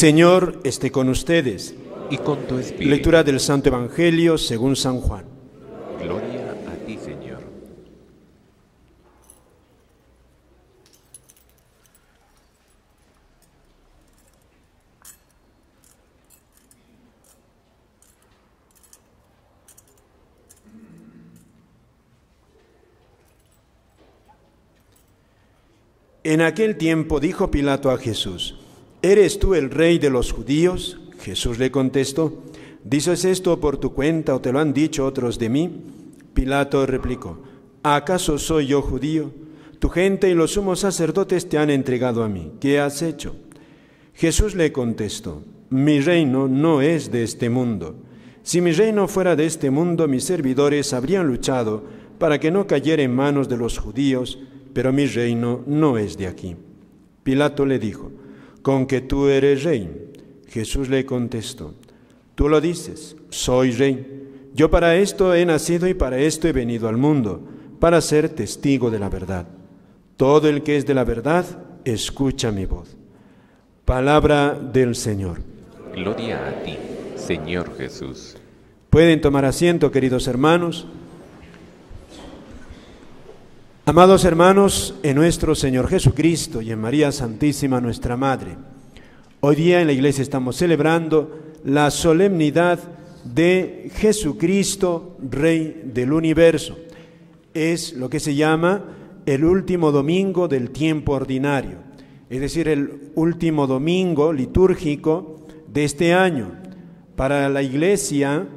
Señor esté con ustedes. Y con tu espíritu. Lectura del Santo Evangelio según San Juan. Gloria a ti, Señor. En aquel tiempo dijo Pilato a Jesús: ¿Eres tú el rey de los judíos? Jesús le contestó: ¿Dices esto por tu cuenta o te lo han dicho otros de mí? Pilato replicó: ¿Acaso soy yo judío? Tu gente y los sumos sacerdotes te han entregado a mí. ¿Qué has hecho? Jesús le contestó: Mi reino no es de este mundo. Si mi reino fuera de este mundo, mis servidores habrían luchado para que no cayera en manos de los judíos, pero mi reino no es de aquí. Pilato le dijo: ¿Con que tú eres rey? Jesús le contestó: Tú lo dices, soy rey. Yo para esto he nacido y para esto he venido al mundo, para ser testigo de la verdad. Todo el que es de la verdad, escucha mi voz. Palabra del Señor. Gloria a ti, Señor Jesús. Pueden tomar asiento, queridos hermanos. Amados hermanos, en nuestro Señor Jesucristo y en María Santísima, nuestra Madre, hoy día en la iglesia estamos celebrando la solemnidad de Jesucristo, Rey del universo. Es lo que se llama el último domingo del tiempo ordinario, es decir, el último domingo litúrgico de este año. Para la iglesia,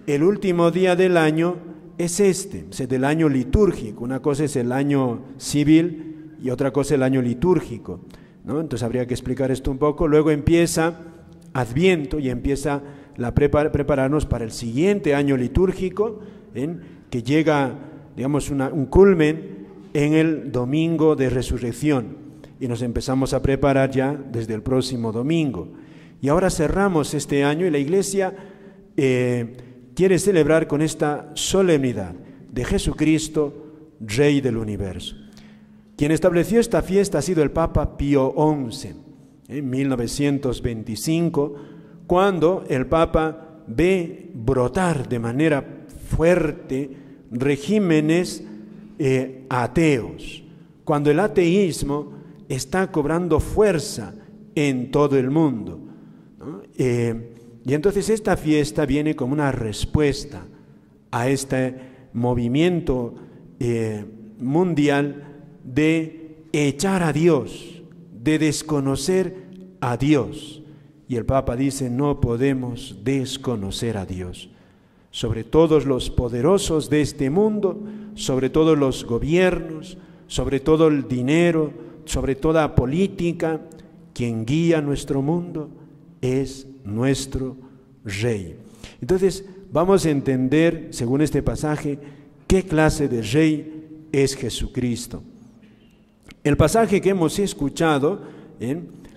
el último día del año es del año litúrgico. Una cosa es el año civil y otra cosa el año litúrgico, ¿no? Entonces habría que explicar esto un poco. Luego empieza Adviento y empieza prepararnos para el siguiente año litúrgico, que llega, digamos, un culmen en el domingo de resurrección, y nos empezamos a preparar ya desde el próximo domingo. Y ahora cerramos este año y la iglesia quiere celebrar con esta solemnidad de Jesucristo, Rey del universo. Quien estableció esta fiesta ha sido el Papa Pío XI, en 1925, cuando el Papa ve brotar de manera fuerte regímenes ateos, cuando el ateísmo está cobrando fuerza en todo el mundo, ¿no? Y entonces esta fiesta viene como una respuesta a este movimiento mundial de echar a Dios, de desconocer a Dios. Y el Papa dice: no podemos desconocer a Dios. Sobre todos los poderosos de este mundo, sobre todos los gobiernos, sobre todo el dinero, sobre toda política, quien guía nuestro mundo es nuestro Rey. Entonces vamos a entender, según este pasaje, qué clase de Rey es Jesucristo. El pasaje que hemos escuchado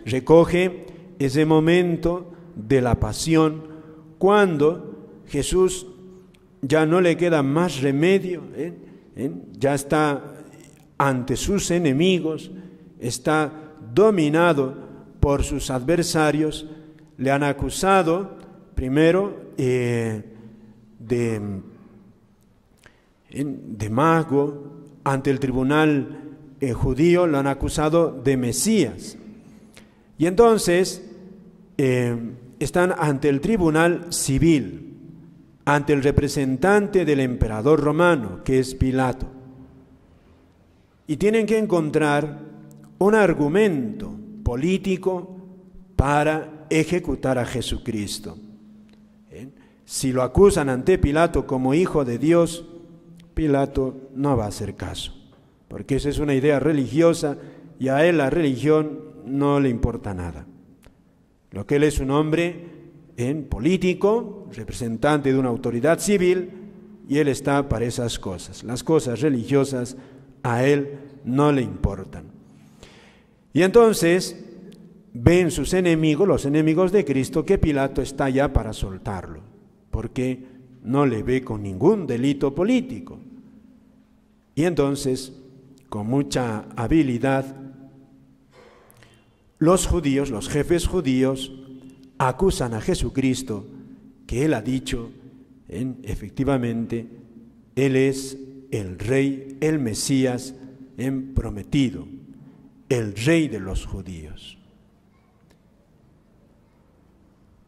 recoge ese momento de la pasión, cuando Jesús ya no le queda más remedio, ya está ante sus enemigos, está dominado por sus adversarios. Le han acusado primero de mago. Ante el tribunal judío lo han acusado de Mesías. Y entonces están ante el tribunal civil, ante el representante del emperador romano, que es Pilato. Y tienen que encontrar un argumento político para ejecutar a Jesucristo. Si lo acusan ante Pilato como hijo de Dios, Pilato no va a hacer caso, porque esa es una idea religiosa y a él la religión no le importa nada. Lo que él es un hombre político, representante de una autoridad civil, y él está para esas cosas. Las cosas religiosas a él no le importan. Y entonces ven sus enemigos, los enemigos de Cristo, que Pilato está ya para soltarlo, porque no le ve con ningún delito político. Y entonces, con mucha habilidad, los judíos, los jefes judíos, acusan a Jesucristo que Él ha dicho, efectivamente, Él es el Rey, el Mesías prometido, el Rey de los judíos.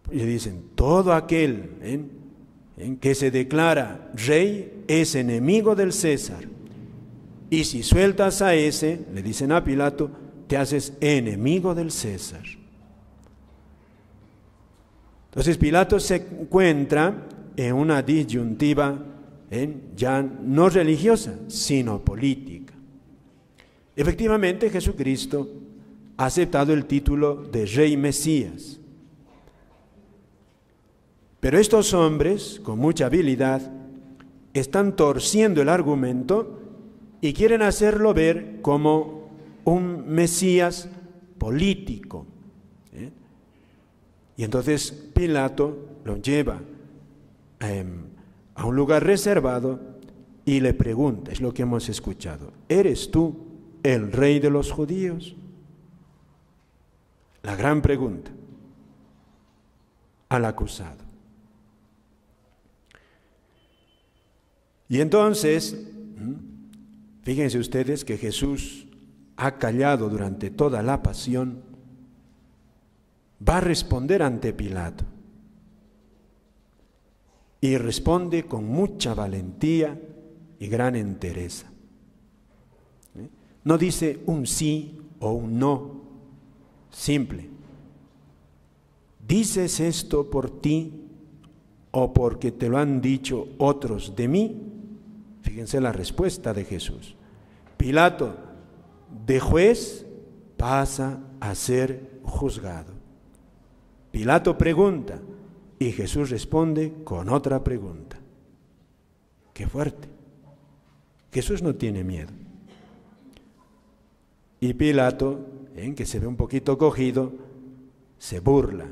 Y dicen, todo aquel que se declara Rey es enemigo del César. Y si sueltas a ese, le dicen a Pilato, te haces enemigo del César. Entonces Pilato se encuentra en una disyuntiva ya no religiosa, sino política. Efectivamente, Jesucristo ha aceptado el título de Rey Mesías. Pero estos hombres, con mucha habilidad, están torciendo el argumento y quieren hacerlo ver como un Mesías político. Y entonces Pilato lo lleva a un lugar reservado y le pregunta, es lo que hemos escuchado, ¿eres tú el Rey de los judíos? La gran pregunta al acusado. Y entonces, fíjense ustedes que Jesús ha callado durante toda la pasión, va a responder ante Pilato. Y responde con mucha valentía y gran entereza. No dice un sí o un no, simple. ¿Dices esto por ti o porque te lo han dicho otros de mí? Fíjense la respuesta de Jesús. Pilato, de juez pasa a ser juzgado. Pilato pregunta y Jesús responde con otra pregunta. ¡Qué fuerte! Jesús no tiene miedo. Y Pilato, que se ve un poquito cogido, se burla.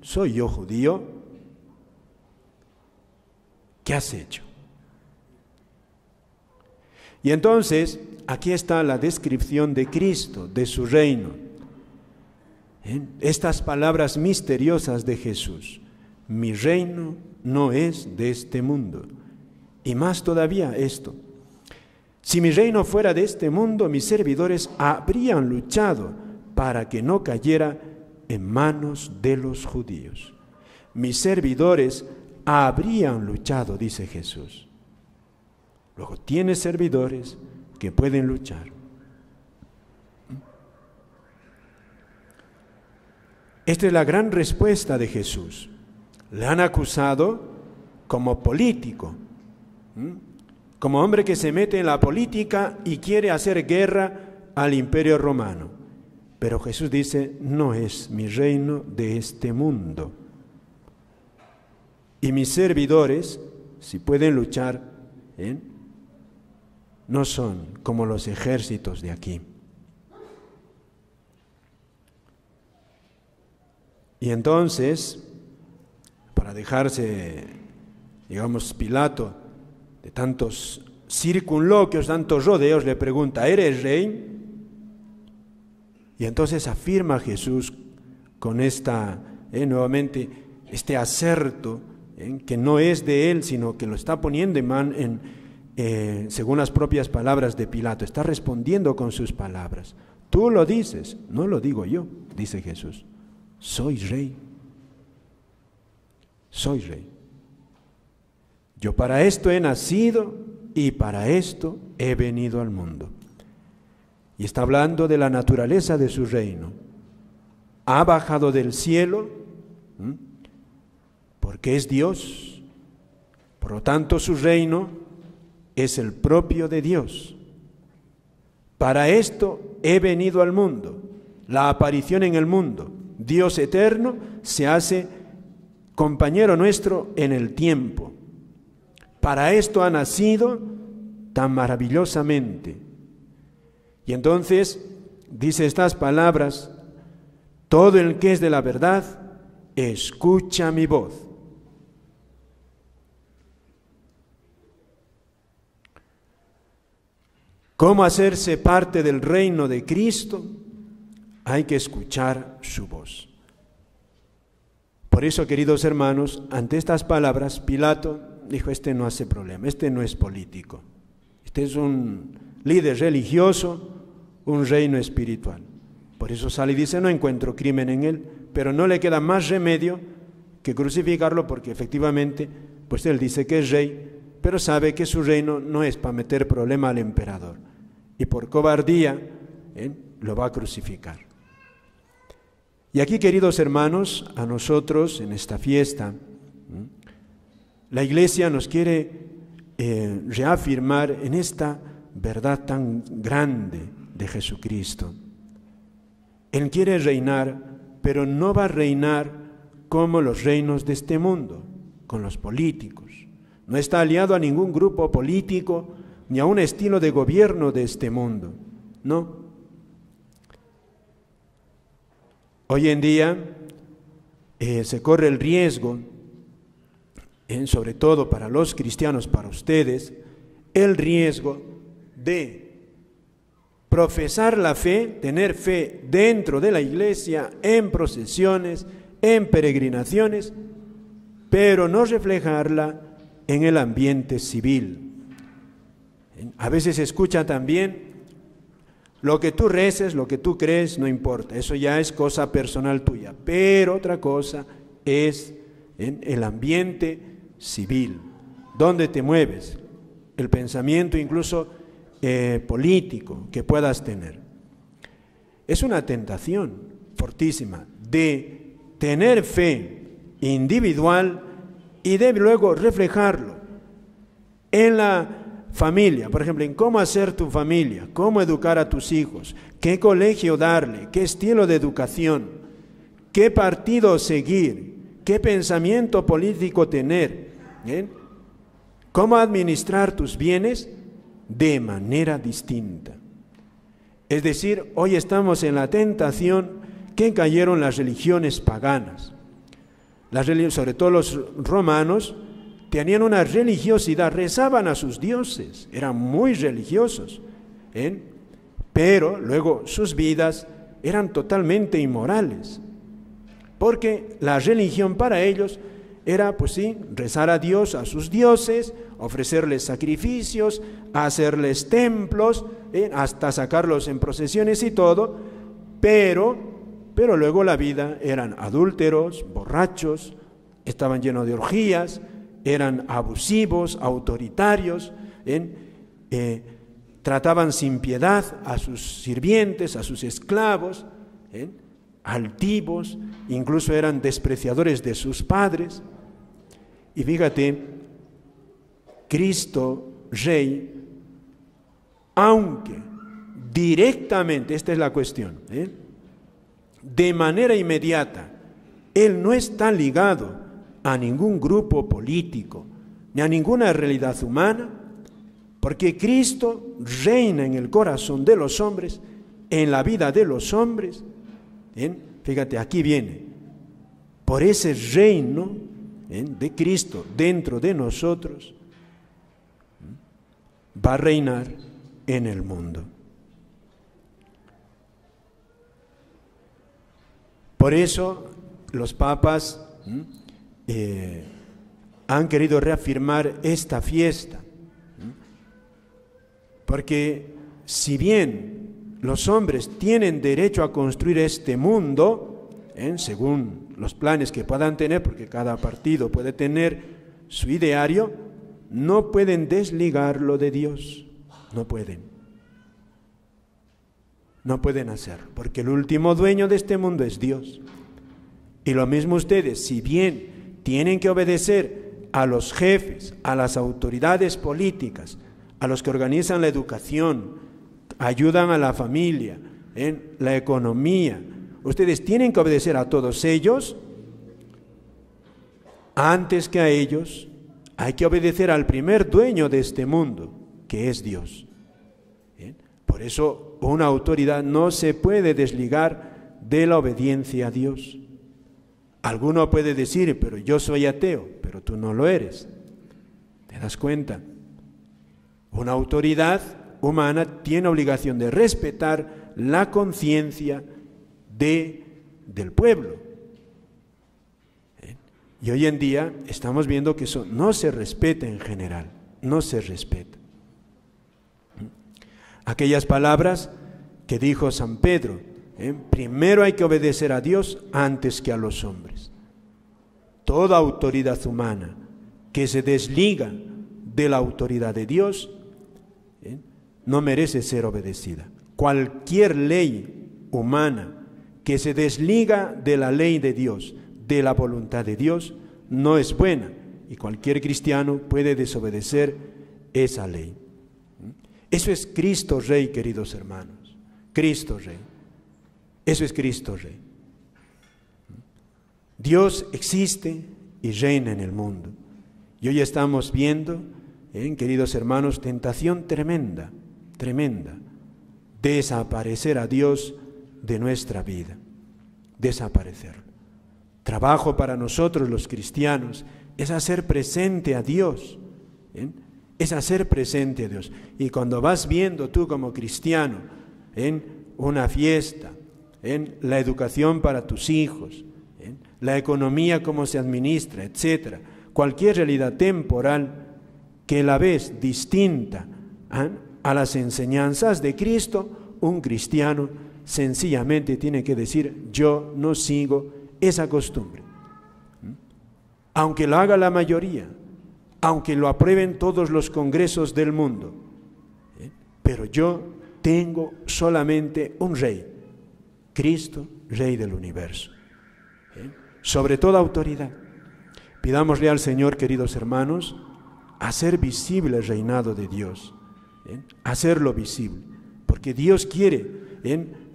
¿Soy yo judío? ¿Qué has hecho? Y entonces, aquí está la descripción de Cristo, de su reino. Estas palabras misteriosas de Jesús. Mi reino no es de este mundo. Y más todavía esto. Si mi reino fuera de este mundo, mis servidores habrían luchado para que no cayera en manos de los judíos. Mis servidores habrían luchado, dice Jesús. Luego, tiene servidores que pueden luchar. Esta es la gran respuesta de Jesús. Le han acusado como político, como hombre que se mete en la política y quiere hacer guerra al imperio romano. Pero Jesús dice, no es mi reino de este mundo. Y mis servidores, si pueden luchar, no son como los ejércitos de aquí. Y entonces, para dejarse, digamos, Pilato de tantos circunloquios, tantos rodeos, le pregunta, ¿eres rey? Y entonces afirma Jesús con nuevamente, este aserto, que no es de él, sino que lo está poniendo según las propias palabras de Pilato, está respondiendo con sus palabras. Tú lo dices, no lo digo yo, dice Jesús. Soy rey. Soy rey. Yo para esto he nacido y para esto he venido al mundo. Y está hablando de la naturaleza de su reino. Ha bajado del cielo porque es Dios. Por lo tanto, su reino es el propio de Dios. Para esto he venido al mundo. La aparición en el mundo. Dios eterno se hace compañero nuestro en el tiempo. Para esto ha nacido tan maravillosamente. Y entonces dice estas palabras, todo el que es de la verdad, escucha mi voz. ¿Cómo hacerse parte del reino de Cristo? hay que escuchar su voz. Por eso, queridos hermanos, ante estas palabras, Pilato dijo, este no hace problema, este no es político, este es un líder religioso, un reino espiritual. Por eso sale y dice, no encuentro crimen en él, pero no le queda más remedio que crucificarlo, porque efectivamente, pues él dice que es rey, pero sabe que su reino no es para meter problema al emperador, y por cobardía lo va a crucificar. Y aquí, queridos hermanos, a nosotros en esta fiesta, la Iglesia nos quiere reafirmar en esta verdad tan grande de Jesucristo. Él quiere reinar, pero no va a reinar como los reinos de este mundo, con los políticos. No está aliado a ningún grupo político, ni a un estilo de gobierno de este mundo, no. Hoy en día se corre el riesgo, sobre todo para los cristianos, para ustedes, el riesgo de profesar la fe, tener fe dentro de la iglesia, en procesiones, en peregrinaciones, pero no reflejarla en el ambiente civil. A veces se escucha también, lo que tú reces, lo que tú crees, no importa, eso ya es cosa personal tuya, pero otra cosa es en el ambiente civil, donde te mueves, el pensamiento incluso político que puedas tener. Es una tentación fortísima de tener fe individual y de luego reflejarlo en la familia, por ejemplo, en cómo hacer tu familia, cómo educar a tus hijos, qué colegio darle, qué estilo de educación, qué partido seguir, qué pensamiento político tener, cómo administrar tus bienes de manera distinta. Es decir, hoy estamos en la tentación que cayeron las religiones paganas. Sobre todo los romanos tenían una religiosidad, rezaban a sus dioses, eran muy religiosos, pero luego sus vidas eran totalmente inmorales, porque la religión para ellos era, pues sí, rezar a Dios, a sus dioses, ofrecerles sacrificios, hacerles templos, hasta sacarlos en procesiones y todo, pero luego la vida eran adúlteros, borrachos, estaban llenos de orgías, eran abusivos, autoritarios, trataban sin piedad a sus sirvientes, a sus esclavos, altivos, incluso eran despreciadores de sus padres. Y fíjate, Cristo Rey, aunque directamente, esta es la cuestión, de manera inmediata, Él no está ligado a ningún grupo político, ni a ninguna realidad humana, porque Cristo reina en el corazón de los hombres, en la vida de los hombres. Fíjate, aquí viene, por ese reino de Cristo dentro de nosotros, va a reinar en el mundo. Por eso los papas han querido reafirmar esta fiesta, porque si bien los hombres tienen derecho a construir este mundo, según los planes que puedan tener, porque cada partido puede tener su ideario, no pueden desligarlo de Dios, no pueden hacerlo, porque el último dueño de este mundo es Dios. Y lo mismo ustedes, si bien tienen que obedecer a los jefes, a las autoridades políticas, a los que organizan la educación, ayudan a la familia, en la economía, ustedes tienen que obedecer a todos ellos. Antes que a ellos, hay que obedecer al primer dueño de este mundo, que es Dios. Por eso una autoridad no se puede desligar de la obediencia a Dios. Alguno puede decir, pero yo soy ateo, pero tú no lo eres. ¿Te das cuenta? Una autoridad humana tiene obligación de respetar la conciencia del pueblo. Y hoy en día estamos viendo que eso no se respeta en general, no se respeta. Aquellas palabras que dijo San Pedro, primero hay que obedecer a Dios antes que a los hombres. Toda autoridad humana que se desliga de la autoridad de Dios no merece ser obedecida. Cualquier ley humana que se desliga de la ley de Dios, de la voluntad de Dios, no es buena, y cualquier cristiano puede desobedecer esa ley. Eso es Cristo Rey, queridos hermanos. Cristo Rey. Eso es Cristo Rey. Dios existe y reina en el mundo. Y hoy estamos viendo, queridos hermanos, tentación tremenda, tremenda. Desaparecer a Dios de nuestra vida. Desaparecerlo. Trabajo para nosotros los cristianos es hacer presente a Dios. Es hacer presente a Dios. Y cuando vas viendo tú como cristiano en una fiesta, en la educación para tus hijos, la economía, cómo se administra, etcétera, cualquier realidad temporal que la ves distinta a las enseñanzas de Cristo, un cristiano sencillamente tiene que decir: yo no sigo esa costumbre. Aunque lo haga la mayoría, aunque lo aprueben todos los congresos del mundo, pero yo tengo solamente un rey, Cristo, Rey del universo, sobre toda autoridad. Pidámosle al Señor, queridos hermanos, hacer visible el reinado de Dios, hacerlo visible, porque Dios quiere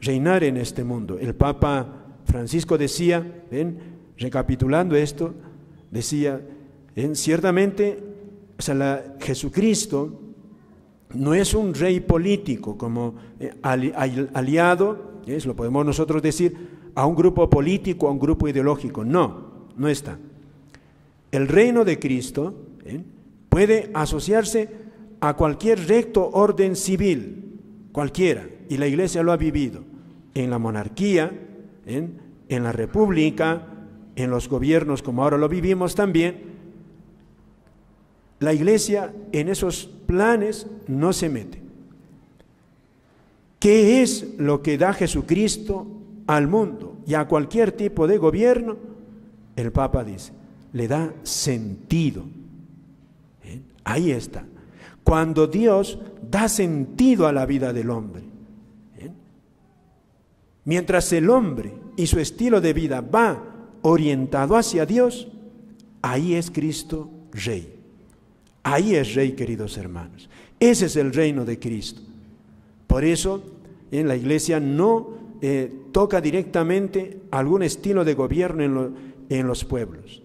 reinar en este mundo. El Papa Francisco decía, recapitulando esto, decía, ciertamente, Jesucristo no es un rey político como aliado, lo podemos nosotros decir, a un grupo político, a un grupo ideológico. No, no está. El reino de Cristo puede asociarse a cualquier recto orden civil, cualquiera, y la Iglesia lo ha vivido en la monarquía, en la república, en los gobiernos como ahora lo vivimos también. La Iglesia en esos planes no se mete. ¿Qué es lo que da Jesucristo al mundo y a cualquier tipo de gobierno? El Papa dice, le da sentido. Ahí está. Cuando Dios da sentido a la vida del hombre. Mientras el hombre y su estilo de vida va orientado hacia Dios, ahí es Cristo Rey. Ahí es Rey, queridos hermanos. Ese es el reino de Cristo. Por eso, en la Iglesia no toca directamente algún estilo de gobierno en los pueblos.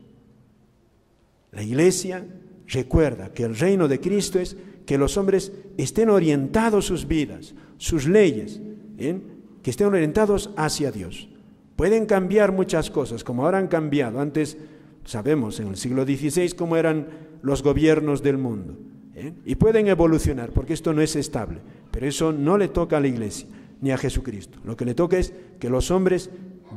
La Iglesia recuerda que el reino de Cristo es que los hombres estén orientados sus vidas, sus leyes, que estén orientados hacia Dios. Pueden cambiar muchas cosas, como ahora han cambiado. Antes, sabemos, en el siglo XVI, cómo eran los gobiernos del mundo. Y pueden evolucionar, porque esto no es estable. Pero eso no le toca a la Iglesia, ni a Jesucristo. Lo que le toca es que los hombres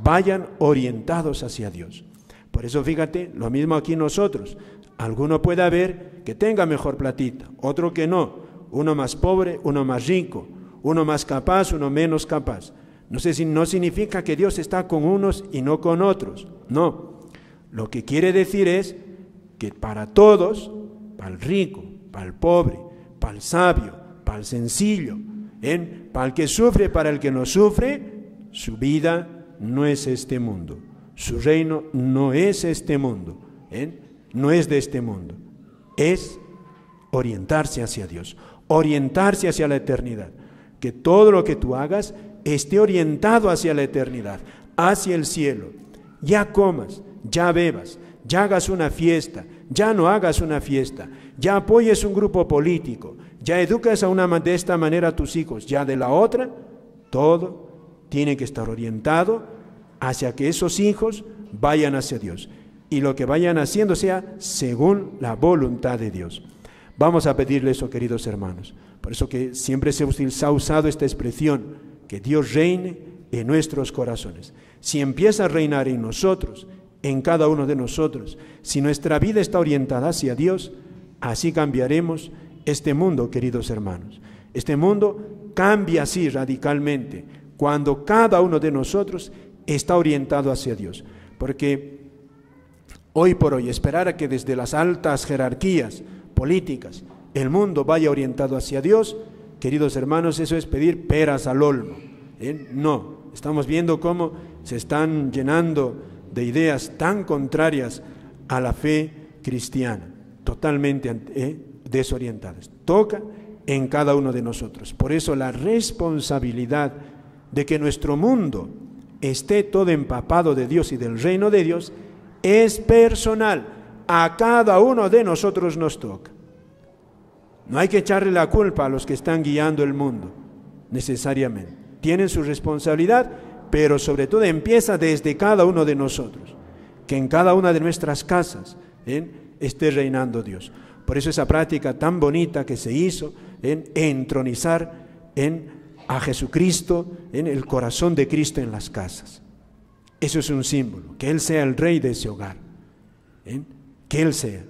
vayan orientados hacia Dios. Por eso, fíjate, lo mismo aquí nosotros. Alguno puede haber que tenga mejor platita, otro que no. Uno más pobre, uno más rico. Uno más capaz, uno menos capaz. No significa que Dios está con unos y no con otros. No. Lo que quiere decir es que para todos, para el rico, para el pobre, para el sabio, para el sencillo, para el que sufre, para el que no sufre, su vida no es este mundo. Su reino no es este mundo. No es de este mundo. Es orientarse hacia Dios, orientarse hacia la eternidad. Que todo lo que tú hagas esté orientado hacia la eternidad, hacia el cielo. Ya comas, ya bebas, ya hagas una fiesta, ya no hagas una fiesta, ya apoyes un grupo político, ya educas de esta manera a tus hijos, ya de la otra, todo tiene que estar orientado hacia que esos hijos vayan hacia Dios. Y lo que vayan haciendo sea según la voluntad de Dios. Vamos a pedirle eso, queridos hermanos. Por eso que siempre se ha usado esta expresión, que Dios reine en nuestros corazones. Si empieza a reinar en nosotros, en cada uno de nosotros, si nuestra vida está orientada hacia Dios, así cambiaremos este mundo, queridos hermanos. Este mundo cambia así radicalmente cuando cada uno de nosotros está orientado hacia Dios. Porque hoy por hoy, esperar a que desde las altas jerarquías políticas el mundo vaya orientado hacia Dios, queridos hermanos, eso es pedir peras al olmo. No, estamos viendo cómo se están llenando de ideas tan contrarias a la fe cristiana, totalmente desorientadas. Toca en cada uno de nosotros. Por eso la responsabilidad de que nuestro mundo esté todo empapado de Dios y del reino de Dios es personal. A cada uno de nosotros nos toca. No hay que echarle la culpa a los que están guiando el mundo, necesariamente. Tienen su responsabilidad, pero sobre todo empieza desde cada uno de nosotros, que en cada una de nuestras casas esté reinando Dios. Por eso esa práctica tan bonita que se hizo en entronizar a Jesucristo, en el corazón de Cristo en las casas. Eso es un símbolo, que Él sea el rey de ese hogar, que Él sea.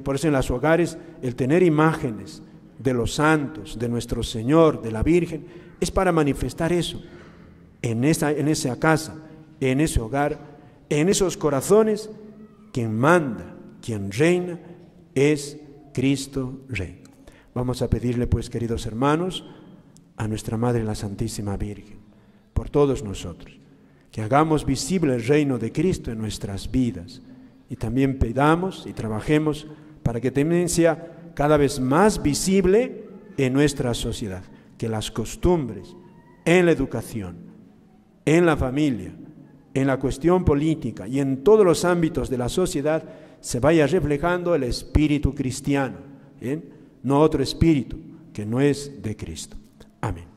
Por eso en los hogares el tener imágenes de los santos, de nuestro Señor, de la Virgen, es para manifestar eso, en esa casa, en ese hogar, en esos corazones. Quien manda, quien reina es Cristo Rey. Vamos a pedirle pues, queridos hermanos, a nuestra Madre la Santísima Virgen, por todos nosotros, que hagamos visible el reino de Cristo en nuestras vidas, y también pedamos y trabajemos para que también sea cada vez más visible en nuestra sociedad, que las costumbres en la educación, en la familia, en la cuestión política y en todos los ámbitos de la sociedad se vaya reflejando el espíritu cristiano, no otro espíritu que no es de Cristo. Amén.